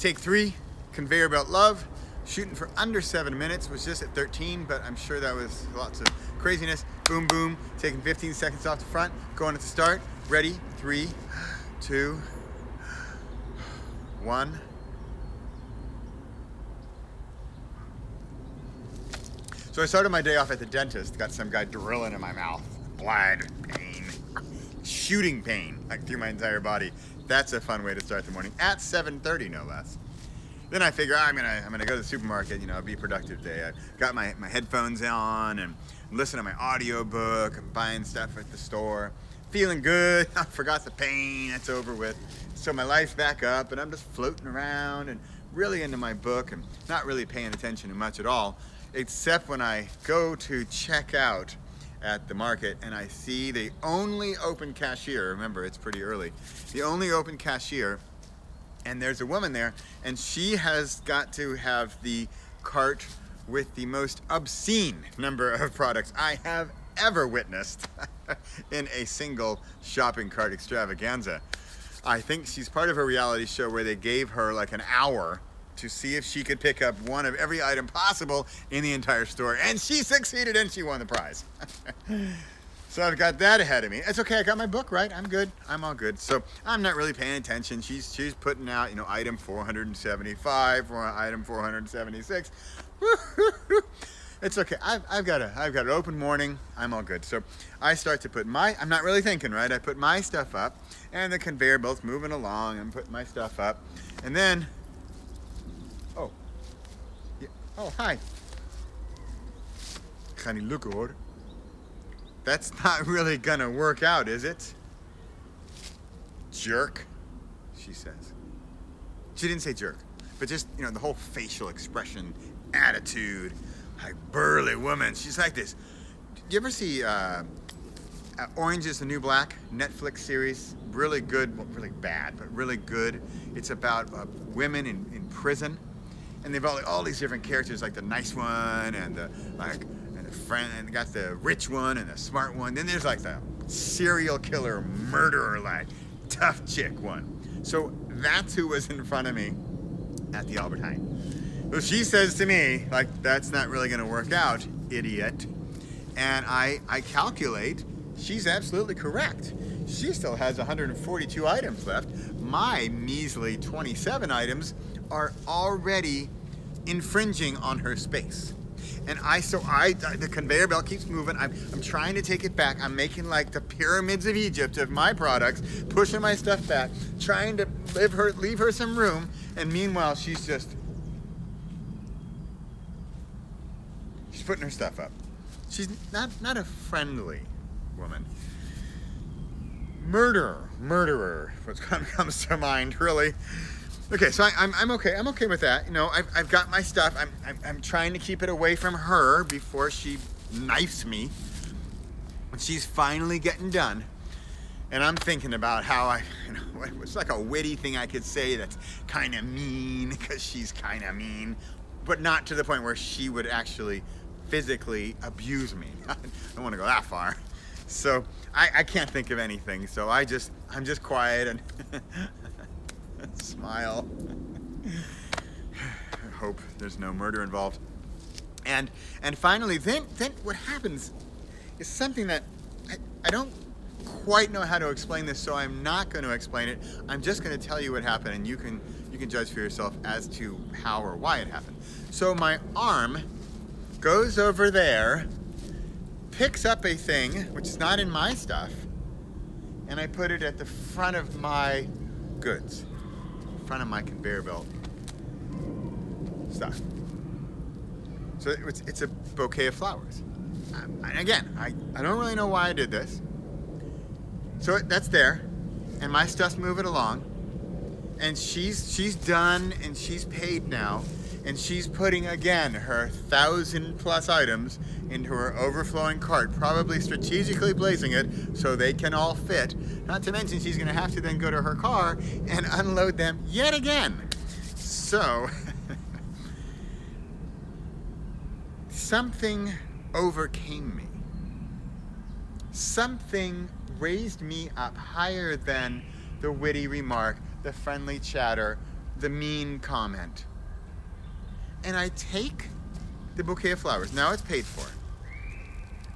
Take 3, conveyor belt love. Shooting for under 7 minutes, was just at 13, but I'm sure that was lots of craziness. Boom, boom, taking 15 seconds off the front, going at the start. Ready, 3, 2, 1. So I started my day off at the dentist, got some guy drilling in my mouth. Blood, pain, shooting pain, like through my entire body. That's a fun way to start the morning, at 7:30 no less. Then I figure I'm gonna go to the supermarket, be productive today. I got my headphones on and listen to my audiobook. I'm buying stuff at the store. Feeling good. I forgot the pain. It's over with. So my life's back up and I'm just floating around and really into my book and not really paying attention to much at all, except when I go to check out at the market and I see the only open cashier. Remember, it's pretty early. The only open cashier. And there's a woman there, and she has got to have the cart with the most obscene number of products I have ever witnessed in a single shopping cart extravaganza. I think she's part of a reality show where they gave her like an hour to see if she could pick up one of every item possible in the entire store, and she succeeded and she won the prize. So I've got that ahead of me. It's okay, I got my book, right? I'm good, I'm all good. So I'm not really paying attention. She's putting out, item 475, or item 476. It's okay, I've got an open morning, I'm all good. So I start to put I'm not really thinking, right? I put my stuff up, and the conveyor belt's moving along, I'm putting my stuff up, and then, oh, hi. Can you look over? That's not really gonna work out, is it? Jerk, she says. She didn't say jerk, but just, the whole facial expression, attitude, like burly woman. She's like this. Do you ever see Orange is the New Black, Netflix series? Really good, well, really bad, but really good. It's about women in prison, and they've all these different characters, like the nice one and the friend, and got the rich one and the smart one. Then there's like the serial killer murderer, like tough chick one. So that's who was in front of me at the Albert Heijn. So she says to me, like, that's not really gonna work out, idiot. And I calculate she's absolutely correct. She still has 142 items left. My measly 27 items are already infringing on her space. And the conveyor belt keeps moving. I'm trying to take it back. I'm making like the pyramids of Egypt of my products, pushing my stuff back, trying to leave her some room. And meanwhile, she's putting her stuff up. She's not a friendly woman. Murderer, what comes to mind, really. Okay, so I'm okay. I'm okay with that. I've got my stuff. I'm trying to keep it away from her before she knifes me. And she's finally getting done. And I'm thinking about how it's like a witty thing I could say that's kind of mean, because she's kind of mean, but not to the point where she would actually physically abuse me. I don't want to go that far. So I can't think of anything. So I'm just quiet and smile. I hope there's no murder involved. And finally, then what happens is something that I don't quite know how to explain this, so I'm not going to explain it. I'm just going to tell you what happened, and you can judge for yourself as to how or why it happened. So my arm goes over there, picks up a thing which is not in my stuff, and I put it at the front of my goods, front of my conveyor belt stuff. So it's a bouquet of flowers. And again, I don't really know why I did this. So that's there, and my stuff's moving along, and she's done, and she's paid now, and she's putting again her 1,000+ items into her overflowing cart, probably strategically placing it so they can all fit. Not to mention she's going to have to then go to her car and unload them yet again. So something overcame me. Something raised me up higher than the witty remark, the friendly chatter, the mean comment. And I take the bouquet of flowers. Now it's paid for.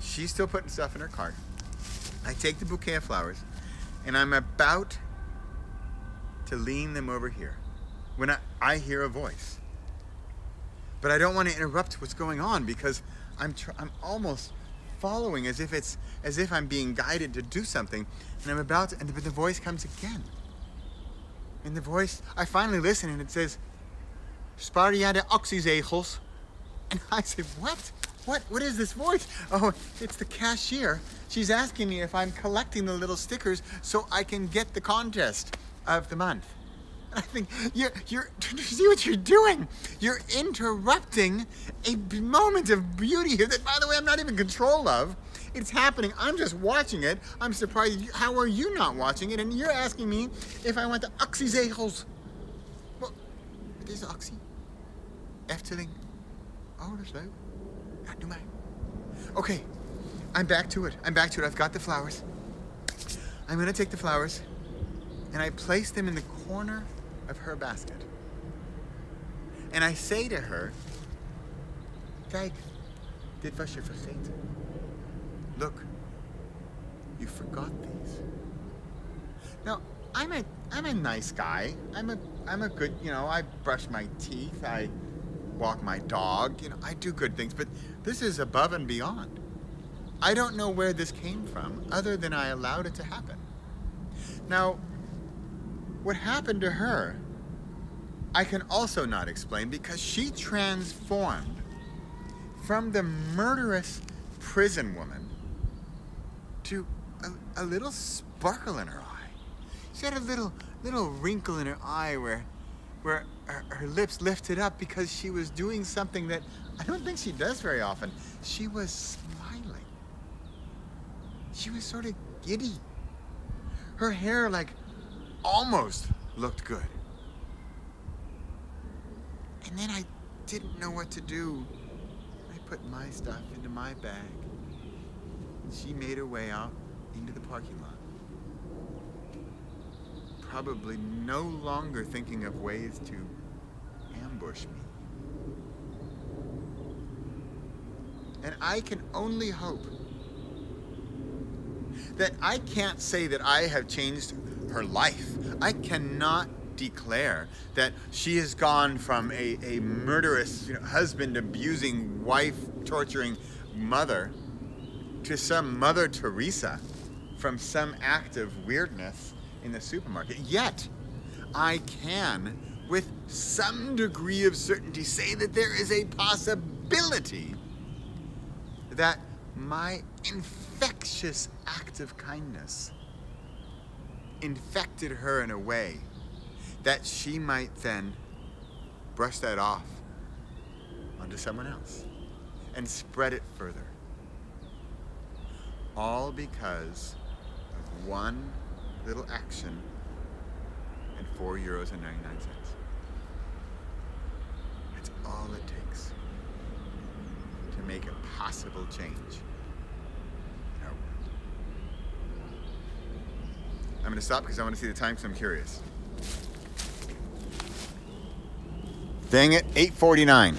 She's still putting stuff in her cart. I take the bouquet of flowers and I'm about to lean them over here when I hear a voice. But I don't want to interrupt what's going on because I'm almost following as if I'm being guided to do something, and I'm about to, but the voice comes again. And the voice, I finally listen, and it says, "Spaar jij de actiezegels?" And I say, "What? What is this voice?" Oh, it's the cashier. She's asking me if I'm collecting the little stickers so I can get the contest of the month. I think you're see what you're doing? You're interrupting a moment of beauty here that, by the way, I'm not even in control of. It's happening. I'm just watching it. I'm surprised. How are you not watching it? And you're asking me if I want the actiezegels. Well, het is actie. Efteling. Oh, dat is leuk. Ja, doe maar. Okay, I'm back to it. I've got the flowers. I'm going to take the flowers and I place them in the corner of her basket. And I say to her, "Kijk, dit was je vergeten. Look, you forgot these." Now, I'm a nice guy. I'm a good, I brush my teeth, I walk my dog, I do good things, but this is above and beyond. I don't know where this came from other than I allowed it to happen. Now, what happened to her, I can also not explain because she transformed from the murderous prison woman to a little sparkle in her eye. She had a little wrinkle in her eye where her lips lifted up because she was doing something that I don't think she does very often. She was smiling. She was sort of giddy. Her hair almost looked good. And then I didn't know what to do. I put my stuff into my bag. And she made her way out into the parking lot. Probably no longer thinking of ways to ambush me. And I can only hope that I can't say that I have changed her life. I cannot declare that she has gone from a murderous, husband-abusing, wife-torturing mother to some Mother Teresa from some act of weirdness in the supermarket. Yet, I can, with some degree of certainty, say that there is a possibility that my infectious act of kindness infected her in a way that she might then brush that off onto someone else and spread it further. All because of one little action and €4.99. That's all it takes to make a possible change in our world. I'm going to stop because I want to see the time because I'm curious. Dang it, 8:49.